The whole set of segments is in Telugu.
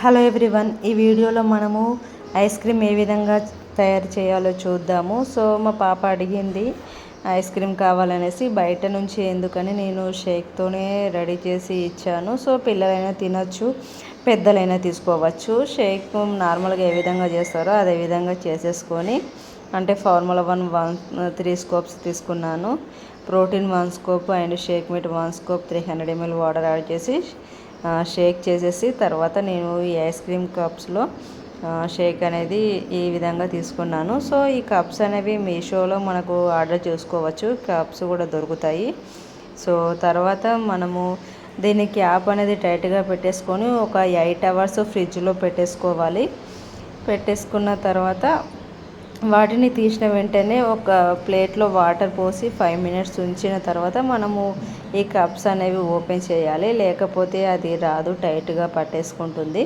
హలో ఎవ్రీవన్, ఈ వీడియోలో మనము ఐస్ క్రీమ్ ఏ విధంగా తయారు చేయాలో చూద్దాము. సో మా పాప అడిగింది ఐస్ క్రీమ్ కావాలనేసి, బయట నుంచి ఎందుకని నేను షేక్తోనే రెడీ చేసి ఇచ్చాను. సో పిల్లలైనా తినొచ్చు, పెద్దలైనా తీసుకోవచ్చు. షేక్ నార్మల్గా ఏ విధంగా చేస్తారో అదే విధంగా చేసేసుకొని, అంటే ఫార్ములా 1 3 స్కూప్స్ తీసుకున్నాను, protein 1 scoop and shake mate 1 scoop, 300 ml water add చేసి షేక్ చేసేసి, తర్వాత నేను ఈ ఐస్ క్రీమ్ కప్స్లో షేక్ అనేది ఈ విధంగా తీసుకున్నాను. సో ఈ కప్స్ అనేవి మీషోలో మనకు ఆర్డర్ చేసుకోవచ్చు, కప్స్ కూడా దొరుకుతాయి. సో తర్వాత మనము దీని క్యాప్ అనేది టైట్గా పెట్టేసుకొని ఒక 8 hours ఫ్రిడ్జ్లో పెట్టేసుకోవాలి. పెట్టేసుకున్న తర్వాత వాటిని తీసిన వెంటనే ఒక ప్లేట్లో వాటర్ పోసి 5 minutes ఉంచిన తర్వాత మనము ఈ కప్స్ అనేవి ఓపెన్ చేయాలి, లేకపోతే అది రాదు, టైట్గా పట్టేసుకుంటుంది.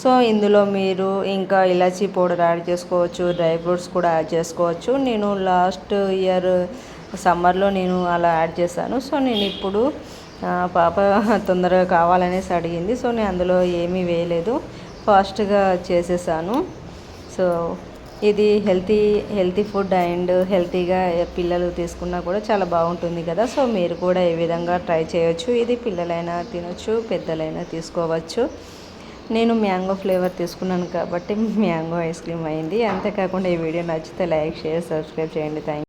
సో ఇందులో మీరు ఇంకా ఇలాచీ పౌడర్ యాడ్ చేసుకోవచ్చు, డ్రై ఫ్రూట్స్ కూడా యాడ్ చేసుకోవచ్చు. నేను లాస్ట్ ఇయర్ సమ్మర్లో నేను అలా యాడ్ చేశాను. సో నేను ఇప్పుడు పాప తొందరగా కావాలనేసి అడిగింది, సో నేను అందులో ఏమీ వేయలేదు, ఫాస్ట్గా చేసేసాను. సో ఇది హెల్తీ ఫుడ్ అండ్ హెల్తీగా పిల్లలు తీసుకున్నా కూడా చాలా బాగుంటుంది కదా. సో మీరు కూడా ఈ విధంగా ట్రై చేయొచ్చు. ఇది పిల్లలైనా తినొచ్చు, పెద్దలైనా తీసుకోవచ్చు. నేను మ్యాంగో ఫ్లేవర్ తీసుకున్నాను కాబట్టి మ్యాంగో ఐస్ క్రీమ్ అయింది. అంతేకాకుండా ఈ వీడియో నచ్చితే లైక్, షేర్, సబ్స్క్రైబ్ చేయండి. Thank you.